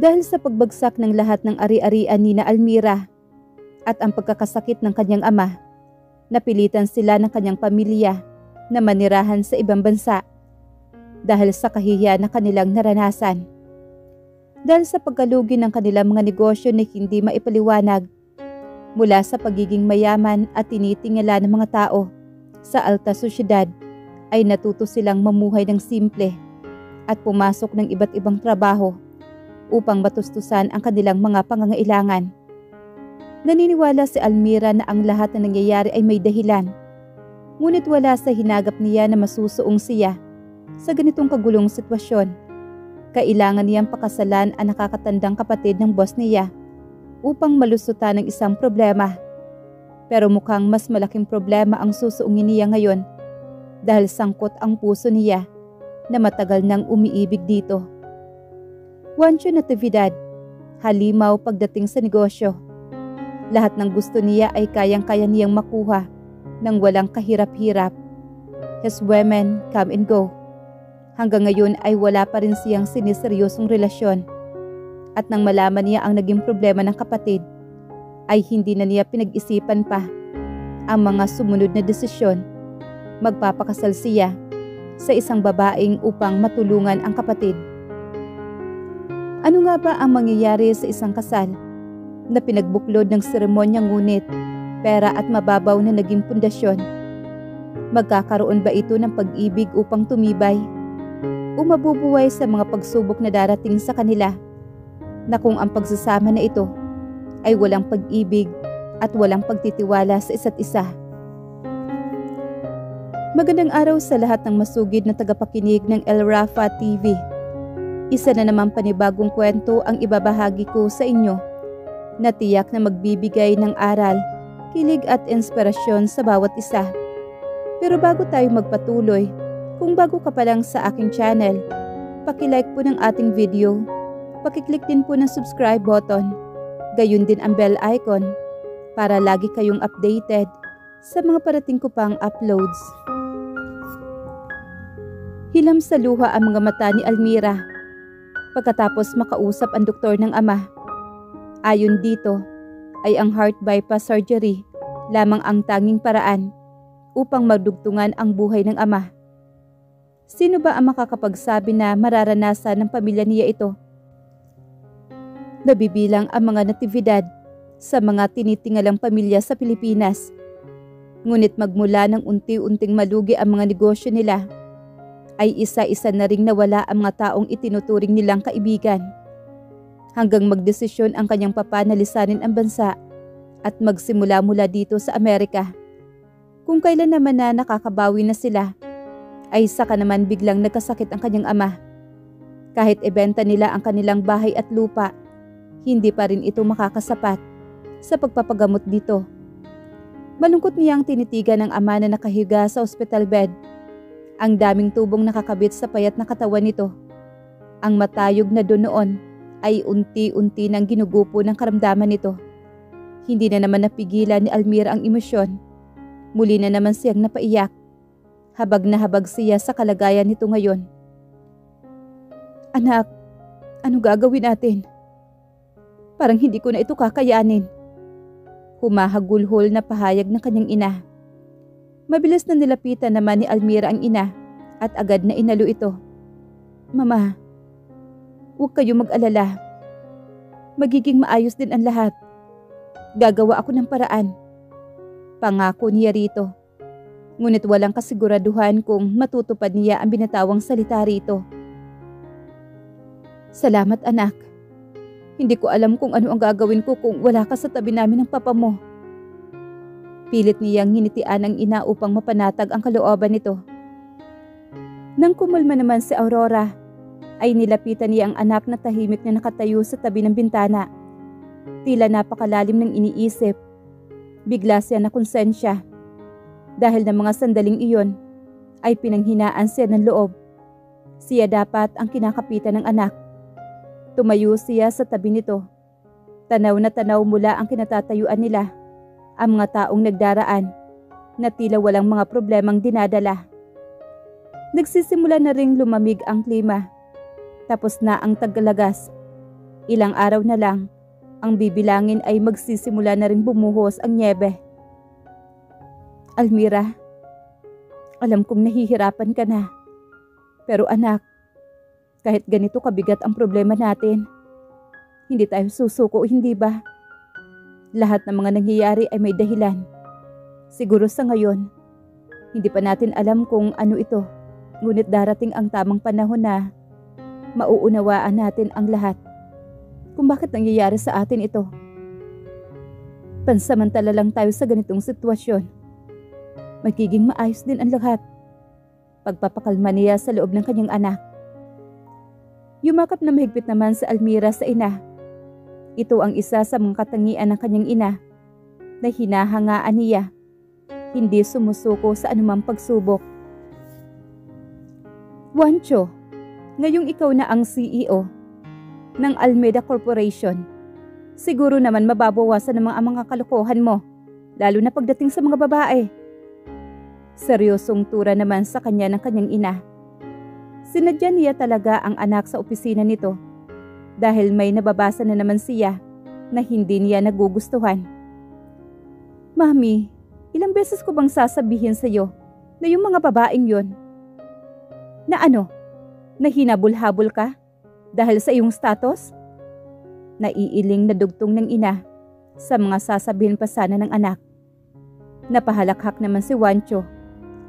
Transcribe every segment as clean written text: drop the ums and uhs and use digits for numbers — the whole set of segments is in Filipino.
Dahil sa pagbagsak ng lahat ng ari-arian ni na Almira at ang pagkakasakit ng kanyang ama, napilitan sila ng kanyang pamilya na manirahan sa ibang bansa dahil sa kahihiyan na kanilang naranasan. Dahil sa pagkalugi ng kanilang mga negosyo na hindi maipaliwanag mula sa pagiging mayaman at tinitingala ng mga tao sa alta sosyedad, ay natuto silang mamuhay ng simple at pumasok ng iba't ibang trabaho upang matustusan ang kanilang mga pangangailangan. Naniniwala si Almira na ang lahat na nangyayari ay may dahilan, ngunit wala sa hinagap niya na masusuong siya sa ganitong kagulong sitwasyon. Kailangan niyang pakasalan ang nakakatandang kapatid ng boss niya upang malusutan ng isang problema. Pero mukhang mas malaking problema ang susuungin niya ngayon dahil sangkot ang puso niya na matagal nang umiibig dito. Juancho Natividad, halimaw pagdating sa negosyo. Lahat ng gusto niya ay kayang-kaya niyang makuha nang walang kahirap-hirap. His women come and go. Hanggang ngayon ay wala pa rin siyang siniseryosong relasyon. At nang malaman niya ang naging problema ng kapatid, ay hindi na niya pinag-isipan pa ang mga sumunod na desisyon. Magpapakasal siya sa isang babaeng upang matulungan ang kapatid. Ano nga ba ang mangyayari sa isang kasal na pinagbuklod ng seremonya ngunit pera at mababaw na naging pundasyon? Magkakaroon ba ito ng pag-ibig upang tumibay o mabubuhay sa mga pagsubok na darating sa kanila, na kung ang pagsasama na ito ay walang pag-ibig at walang pagtitiwala sa isa't isa? Magandang araw sa lahat ng masugid na tagapakinig ng El Rafa TV. Isa na naman panibagong kwento ang ibabahagi ko sa inyo na tiyak na magbibigay ng aral, kilig at inspirasyon sa bawat isa. Pero bago tayo magpatuloy, kung bago ka pa lang sa aking channel, paki-like po ng ating video, paki-click din po ng subscribe button, gayon din ang bell icon para lagi kayong updated sa mga parating ko pang uploads. Hilam sa luha ang mga mata ni Almira pagkatapos makausap ang doktor ng ama. Ayon dito ay ang heart bypass surgery lamang ang tanging paraan upang magdugtungan ang buhay ng ama. Sino ba ang makakapagsabi na mararanasan ng pamilya niya ito? Nabibilang ang mga natividad sa mga tinitingalang pamilya sa Pilipinas. Ngunit magmula ng unti-unting malugi ang mga negosyo nila, ay isa-isa na ring nawala ang mga taong itinuturing nilang kaibigan. Hanggang magdesisyon ang kanyang papa na lisanin ang bansa at magsimula mula dito sa Amerika. Kung kailan naman na nakakabawi na sila, ay saka naman biglang nagkasakit ang kanyang ama. Kahit ibenta nila ang kanilang bahay at lupa, hindi pa rin ito makakasapat sa pagpapagamot dito. Malungkot niyang tinitigan ng ama na nakahiga sa hospital bed. Ang daming tubong nakakabit sa payat na katawan nito. Ang matayog na noon ay unti-unti nang ginugupo ng karamdaman nito. Hindi na naman napigilan ni Almira ang emosyon. Muli na naman siyang napaiyak. Habag na habag siya sa kalagayan nito ngayon. Anak, ano gagawin natin? Parang hindi ko na ito kakayanin. Humahagulhol na pahayag ng kanyang ina. Mabilis na nilapitan naman ni Almira ang ina at agad na inalo ito. Mama, huwag kayo mag-alala. Magiging maayos din ang lahat. Gagawa ako ng paraan. Pangako niya rito. Ngunit walang kasiguraduhan kung matutupad niya ang binatawang salita rito. Salamat anak. Hindi ko alam kung ano ang gagawin ko kung wala ka sa tabi namin ng papa mo. Pilit niyang hinitian ang ina upang mapanatag ang kalooban nito. Nang kumalma naman si Aurora, ay nilapitan niya ang anak na tahimik na nakatayo sa tabi ng bintana. Tila napakalalim ng iniisip. Bigla siya nakonsensya. Dahil ng mga sandaling iyon, ay pinanghinaan siya ng loob. Siya dapat ang kinakapitan ng anak. Tumayo siya sa tabi nito. Tanaw na tanaw mula ang kinatatayuan nila, ang mga taong nagdaraan, na tila walang mga problemang dinadala. Nagsisimula na ring lumamig ang klima. Tapos na ang taglagas. Ilang araw na lang, ang bibilangin ay magsisimula na ring bumuhos ang nyebe. Almira, alam kong nahihirapan ka na. Pero anak, kahit ganito kabigat ang problema natin, hindi tayo susuko, hindi ba? Lahat ng mga nangyayari ay may dahilan. Siguro sa ngayon, hindi pa natin alam kung ano ito. Ngunit darating ang tamang panahon na mauunawaan natin ang lahat kung bakit nangyayari sa atin ito. Pansamantala lang tayo sa ganitong sitwasyon. Magiging maayos din ang lahat. Pagpapakalma niya sa loob ng kanyang anak. Yumakap na mahigpit naman sa Almira sa ina. Ito ang isa sa mga katangian ng kanyang ina na hinahangaan niya. Hindi sumusuko sa anumang pagsubok. Juancho, ngayong ikaw na ang CEO ng Almeida Corporation, siguro naman mababawasan ng mga kalokohan mo, lalo na pagdating sa mga babae. Seryosong tura naman sa kanya ng kanyang ina. Sinadya niya talaga ang anak sa opisina nito dahil may nababasa na naman siya na hindi niya nagugustuhan. Mami, ilang beses ko bang sasabihin sa iyo na yung mga babaeng yon? Na ano? Na hinabol-habol ka dahil sa iyong status? Naiiling na dugtong ng ina sa mga sasabihin pa sana ng anak. Napahalakhak naman si Juancho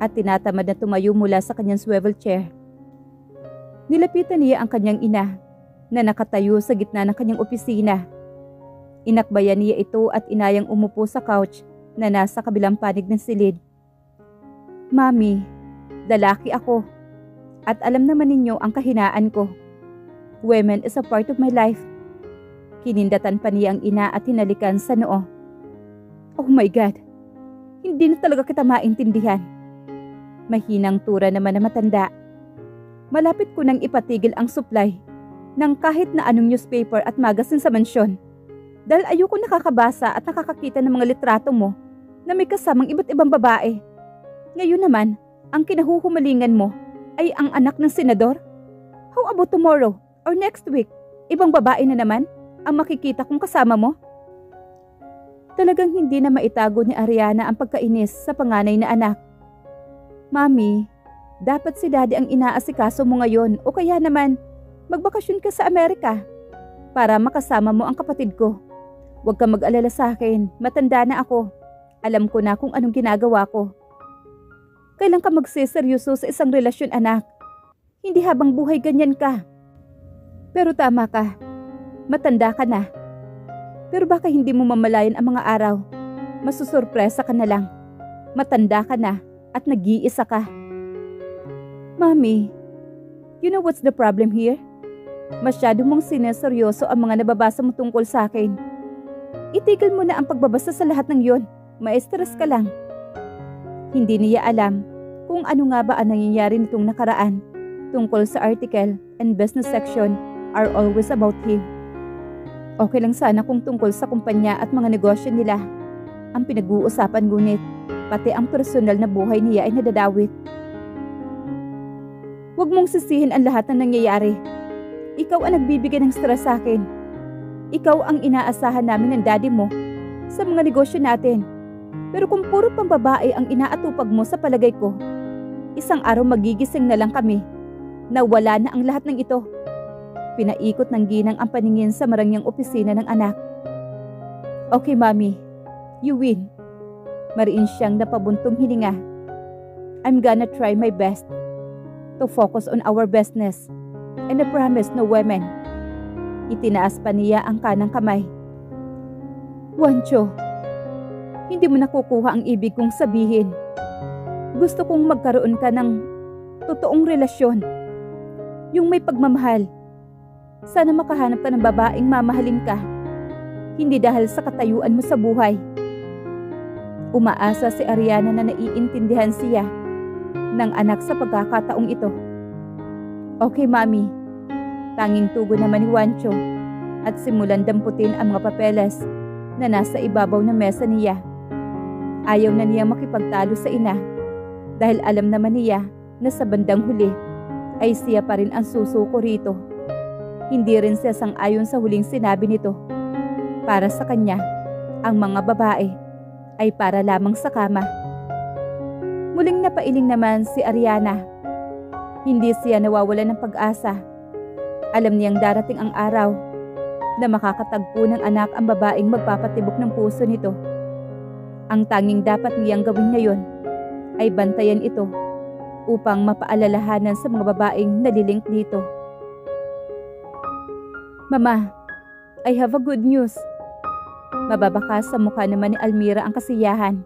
at tinatamad na tumayo mula sa kanyang swivel chair. Nilapitan niya ang kanyang ina na nakatayo sa gitna ng kanyang opisina. Inakbayan niya ito at inayang umupo sa couch na nasa kabilang panig ng silid. Mami, lalaki ako at alam naman ninyo ang kahinaan ko. Women is a part of my life. Kinindatan pa niya ang ina at hinalikan sa noo. Oh my God, hindi na talaga kita maintindihan. Mahinang tura naman na matanda. Malapit ko nang ipatigil ang supply ng kahit na anong newspaper at magazine sa mansyon. Dahil ayoko nakakabasa at nakakakita ng mga litrato mo na may kasamang iba't ibang babae. Ngayon naman, ang kinahuhumalingan mo ay ang anak ng senador? How about tomorrow or next week? Ibang babae na naman ang makikita kong kasama mo? Talagang hindi na maitago ni Ariana ang pagkainis sa panganay na anak. Mami, dapat si Daddy ang inaasikaso mo ngayon o kaya naman magbakasyon ka sa Amerika para makasama mo ang kapatid ko. Huwag kang mag-alala sa akin, matanda na ako. Alam ko na kung anong ginagawa ko. Kailan ka magseseryoso sa isang relasyon, anak? Hindi habang buhay ganyan ka. Pero tama ka, matanda ka na. Pero baka hindi mo mamalayan ang mga araw. Masusurpresa ka na lang. Matanda ka na at nag-iisa ka. Mami, you know what's the problem here? Masyado mong sineseryoso ang mga nababasa mo tungkol sa akin. Itigil mo na ang pagbabasa sa lahat ng yon. Maestres ka lang. Hindi niya alam kung ano nga ba ang nangyayari nitong nakaraan tungkol sa article and business section are always about him. Okay lang sana kung tungkol sa kumpanya at mga negosyo nila ang pinag-uusapan, ngunit pati ang personal na buhay niya ay nadadawit. Huwag mong sisihin ang lahat ng nangyayari. Ikaw ang nagbibigay ng stress sa akin. Ikaw ang inaasahan namin ng daddy mo sa mga negosyo natin. Pero kung puro pambabae ang inaatupag mo sa palagay ko, isang araw magigising na lang kami na wala na ang lahat ng ito. Pinaikot ng ginang ang paningin sa marangyang opisina ng anak. Okay, Mami. You win. Mariin siyang napabuntong hininga. I'm gonna try my best to focus on our business and I promise no women. Itinaas pa niya ang kanang kamay. Juancho, hindi mo nakukuha ang ibig kong sabihin. Gusto kong magkaroon ka ng totoong relasyon. Yung may pagmamahal. Sana makahanap ka ng babaeng mamahalin ka. Hindi dahil sa katayuan mo sa buhay. Umaasa si Ariana na naiintindihan siya ng anak sa pagkakataong ito. Okay, Mami. Tanging tugon naman ni Juancho at simulan damputin ang mga papeles na nasa ibabaw ng mesa niya. Ayaw na niya makipagtalo sa ina dahil alam naman niya na sa bandang huli ay siya pa rin ang susuko rito. Hindi rin siya sang-ayon sa huling sinabi nito. Para sa kanya, ang mga babae ay para lamang sa kama. Muling napailing naman si Ariana. Hindi siya nawawalan ng pag-asa. Alam niyang darating ang araw na makakatagpo ng anak ang babaeng magpapatibok ng puso nito. Ang tanging dapat niyang gawin ngayon ay bantayan ito upang mapaalalahanan sa mga babaeng nalilink dito. Mama, I have a good news. Mababakas sa mukha naman ni Almira ang kasiyahan.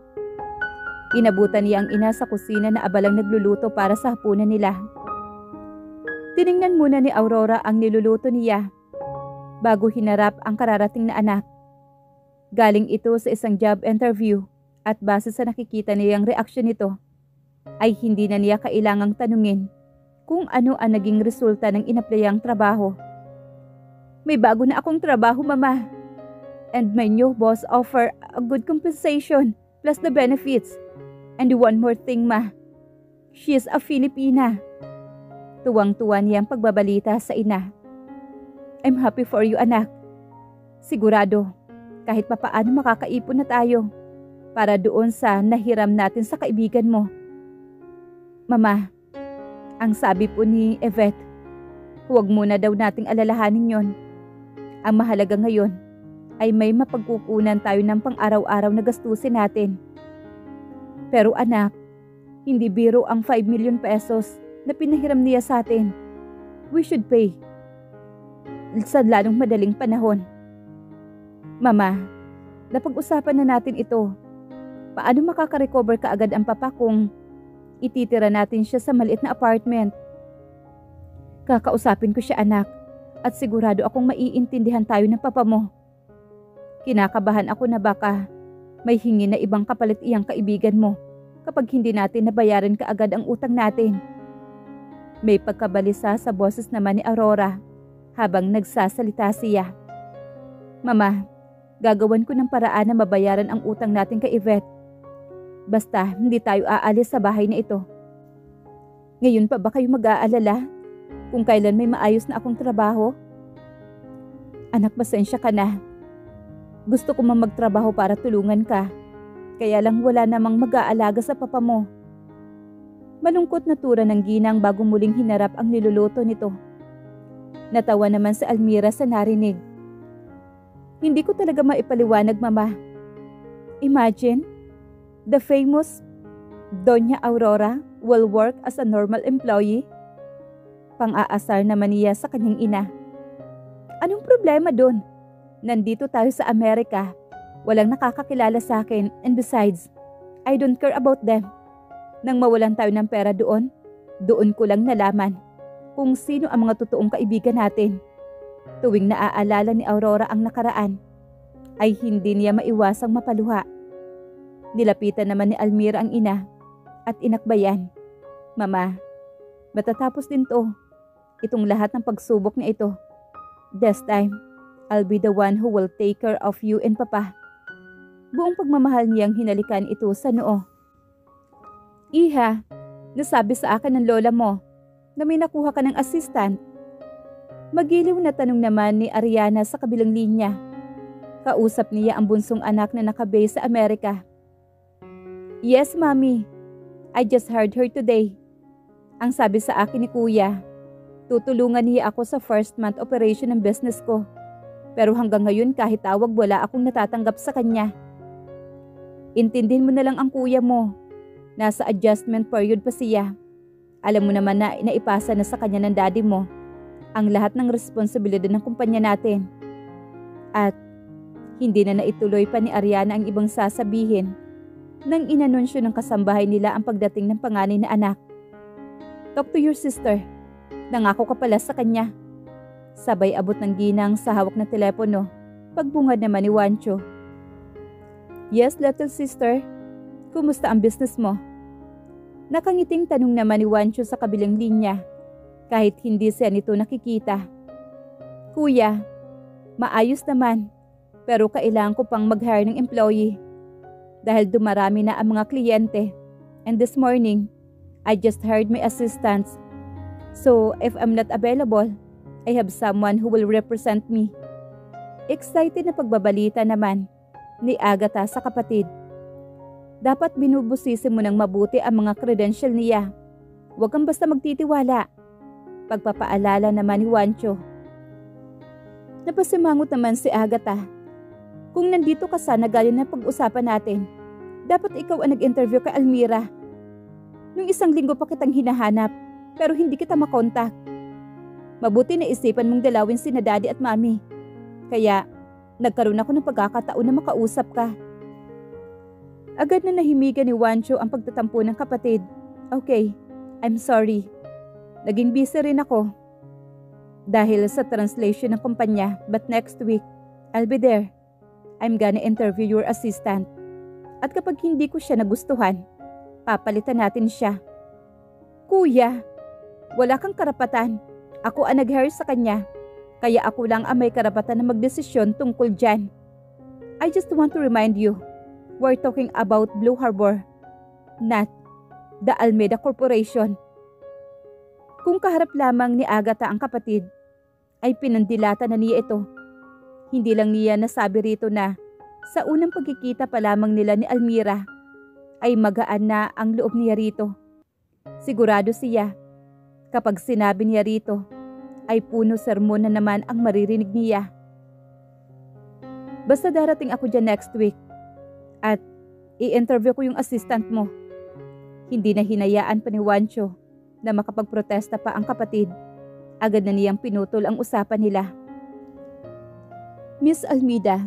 Inabutan niya ang ina sa kusina na abalang nagluluto para sa hapunan nila. Tiningnan muna ni Aurora ang niluluto niya bago hinarap ang kararating na anak. Galing ito sa isang job interview at base sa nakikita niyang reaksyon nito, ay hindi na niya kailangang tanungin kung ano ang naging resulta ng inaplayang trabaho. May bago na akong trabaho, Mama. And my new boss offer a good compensation plus the benefits. And one more thing, Ma. She is a Filipina. Tuwang-tuwa niyang pagbabalita sa ina. I'm happy for you, anak. Sigurado, kahit papaano makakaipon na tayo para doon sa nahiram natin sa kaibigan mo. Mama, ang sabi po ni Yvette, huwag muna daw nating alalahanin yon. Ang mahalaga ngayon ay may mapagkukunan tayo ng pang-araw-araw na gastusin natin. Pero anak, hindi biro ang 5 million pesos na pinahiram niya sa atin. We should pay sa lalong madaling panahon. Mama, napag-usapan na natin ito. Paano makaka-recover kaagad ang papa kung ititira natin siya sa maliit na apartment? Kakausapin ko siya, anak, at sigurado akong maiintindihan tayo ng papa mo. Kinakabahan ako na baka may hingi na ibang kapalit iyang kaibigan mo kapag hindi natin nabayaran kaagad ang utang natin. May pagkabalisa sa boses naman ni Aurora habang nagsasalita siya. Mama, gagawan ko ng paraan na mabayaran ang utang natin kay Yvette. Basta hindi tayo aalis sa bahay na ito. Ngayon pa ba kayo mag-aalala kung kailan may maayos na akong trabaho? Anak, pasensya ka na. Gusto ko magtrabaho para tulungan ka. Kaya lang wala namang mag-aalaga sa papa mo. Malungkot na tura ng ginang bago muling hinarap ang niluluto nito. Natawa naman si Almira sa narinig. Hindi ko talaga maipaliwanag, Mama. Imagine, the famous Doña Aurora will work as a normal employee. Pang-aasar naman niya sa kanyang ina. Anong problema doon? Nandito tayo sa Amerika. Walang nakakakilala sa akin, and besides, I don't care about them. Nang mawalan tayo ng pera doon ko lang nalaman kung sino ang mga totoong kaibigan natin. Tuwing naaalala ni Aurora ang nakaraan, ay hindi niya maiwasang mapaluha. Nilapitan naman ni Almira ang ina at inakbayan. Mama, matatapos din to. Itong lahat ng pagsubok na ito. This time, I'll be the one who will take care of you and Papa. Buong pagmamahal niyang hinalikan ito sa noo. Iha, nasabi sa akin ng lola mo na may nakuha ka ng assistant. Magiliw na tanong naman ni Ariana sa kabilang linya. Kausap niya ang bunsong anak na nakabase sa Amerika. Yes, Mommy. I just heard her today. Ang sabi sa akin ni Kuya, tutulungan niya ako sa first month operation ng business ko. Pero hanggang ngayon kahit tawag wala akong natatanggap sa kanya. Intindihin mo na lang ang kuya mo. Nasa adjustment period pa siya. Alam mo naman na inaipasa na sa kanya ng daddy mo ang lahat ng responsibilidad ng kumpanya natin. At hindi na naituloy pa ni Ariana ang ibang sasabihin nang inanunsyo ng kasambahay nila ang pagdating ng panganay na anak. Talk to your sister. Nangako ka pala sa kanya. Sabay abot ng ginang sa hawak na telepono. Pagbungad naman ni Juancho. Yes, little sister. Kumusta ang business mo? Nakangiting tanong naman ni Juancho sa kabilang linya. kahit hindi siya nito nakikita. Kuya, maayos naman, pero kailangan ko pang mag-hire ng employee dahil dumarami na ang mga kliyente. And this morning, I just hired my assistants. So if I'm not available, I have someone who will represent me. Excited na pagbabalita naman ni Agatha sa kapatid. Dapat binubusisi mo ng mabuti ang mga credential niya. Huwag kang basta magtitiwala. Pagpapaalala naman ni Juancho. Napasimangot naman si Agatha. Kung nandito ka sana gaya na pag-usapan natin, dapat ikaw ang nag-interview kay Almira. Nung 1 linggo pa kitang hinahanap, pero hindi kita makontak. Mabuti na isipan mong dalawin sina Daddy at Mami. Kaya, nagkaroon ako ng pagkakataon na makausap ka. Agad na nahimigan ni Juancho ang pagtatampo ng kapatid. Okay, I'm sorry. Naging busy rin ako dahil sa translation ng kumpanya, but next week, I'll be there. I'm gonna interview your assistant. At kapag hindi ko siya nagustuhan, papalitan natin siya. Kuya, wala kang karapatan. Ako ang nag-hire sa kanya. Kaya ako lang ang may karapatan na magdesisyon tungkol dyan. I just want to remind you, we're talking about Blue Harbor, not the Almeda Corporation. Kung kaharap lamang ni Agatha ang kapatid, ay pinandilata na niya ito. Hindi lang niya nasabi rito na sa unang pagkikita pa lamang nila ni Almira ay magaan na ang loob niya rito. Sigurado siya, kapag sinabi niya rito, ay puno sermon na naman ang maririnig niya. Basta darating ako dyan next week at i-interview ko yung assistant mo. Hindi na hinayaan pa ni Juancho na makapagprotesta pa ang kapatid. Agad na niyang pinutol ang usapan nila. Miss Almida,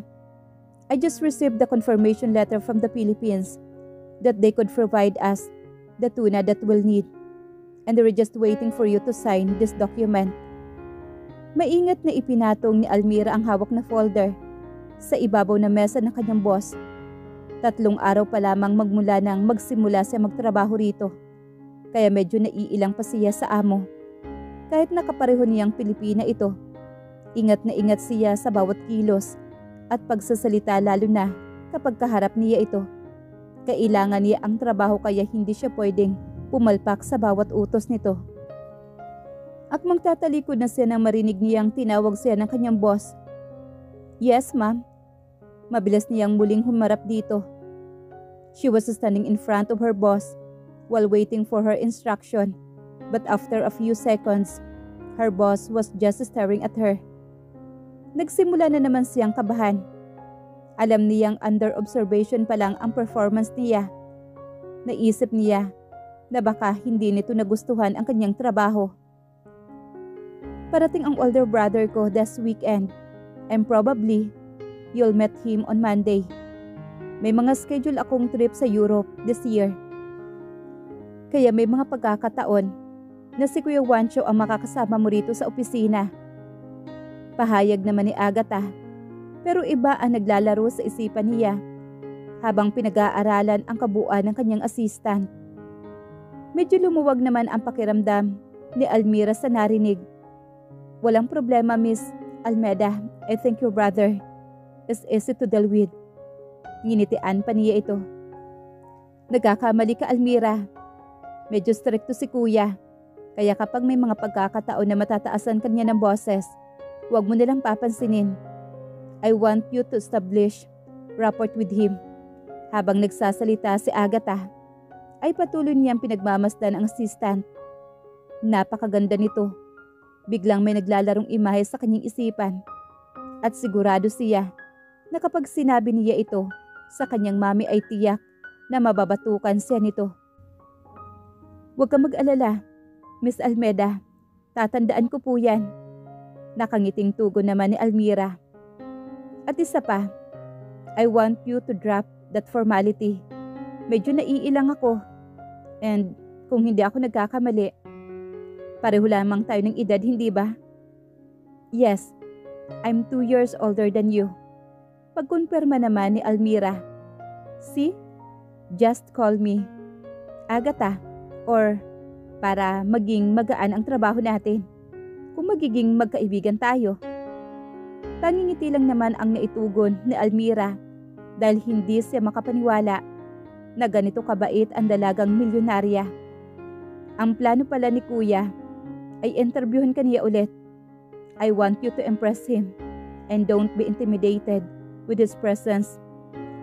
I just received the confirmation letter from the Philippines that they could provide us the tuna that we'll need. And we're just waiting for you to sign this document. Maingat na ipinatong ni Almira ang hawak na folder sa ibabaw na mesa ng kanyang boss. 3 araw pa lamang magmula nang magsimula siya magtrabaho rito. Kaya medyo naiilang pa siya sa amo. Kahit nakapareho niyang Pilipina ito, ingat na ingat siya sa bawat kilos at pagsasalita lalo na kapag kaharap niya ito. Kailangan niya ang trabaho kaya hindi siya pwedeng pumalpak sa bawat utos nito. At magtatalikod na siya nang marinig niyang tinawag siya ng kanyang boss. Yes, ma'am. Mabilis niyang muling humarap dito. She was standing in front of her boss while waiting for her instruction. But after a few seconds, her boss was just staring at her. Nagsimula na naman siyang kabahan. Alam niyang under observation pa lang ang performance niya. Naisip niya na baka hindi nito nagustuhan ang kanyang trabaho. Parating ang older brother ko this weekend and probably you'll meet him on Monday. May mga schedule akong trip sa Europe this year. Kaya may mga pagkakataon na si Kuya Juancho ang makakasama mo rito sa opisina. Pahayag naman ni Agatha, pero iba ang naglalaro sa isipan niya habang pinag-aaralan ang kabuuan ng kanyang assistant. Medyo lumuwag naman ang pakiramdam ni Almira sa narinig. Walang problema, Miss Almeda. I think your brother is easy to deal with. Nginitian pa niya ito. Nagkakamali ka, Almira. Medyo stricto si Kuya. Kaya kapag may mga pagkakataon na matataasan kanya ng boses, huwag mo nilang papansinin. I want you to establish rapport with him. Habang nagsasalita si Agatha, ay patuloy niyang pinagmamasdan ang assistant. Napakaganda nito. Biglang may naglalarong imahe sa kanyang isipan. At sigurado siya na kapag sinabi niya ito sa kanyang mami ay tiyak na mababatukan siya nito. Huwag kang mag-alala, Miss Almeda. Tatandaan ko po yan. Nakangiting tugon naman ni Almira. At isa pa, I want you to drop that formality. Medyo naiilang ako. And kung hindi ako nagkakamali, pareho lamang tayo ng edad, hindi ba? Yes, I'm 2 years older than you. Pagkumpirma naman ni Almira. See? Just call me Agatha or para maging magaan ang trabaho natin kung magiging magkaibigan tayo. Tanging ngiti lang naman ang naitugon ni Almira dahil hindi siya makapaniwala na ganito kabait ang dalagang milyonarya. Ang plano pala ni Kuya ay interviewin ka niya ulit. I want you to impress him and don't be intimidated with his presence.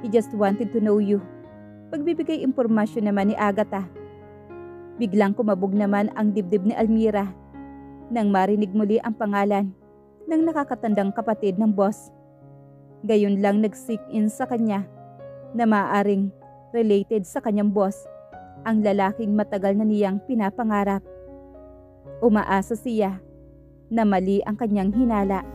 He just wanted to know you. Pagbibigay impormasyon naman ni Agatha. Biglang kumabog naman ang dibdib ni Almira nang marinig muli ang pangalan ng nakakatandang kapatid ng boss. Gayon lang nag-sink in sa kanya na maaaring related sa kanyang boss ang lalaking matagal na niyang pinapangarap. Umaasa siya na mali ang kanyang hinala.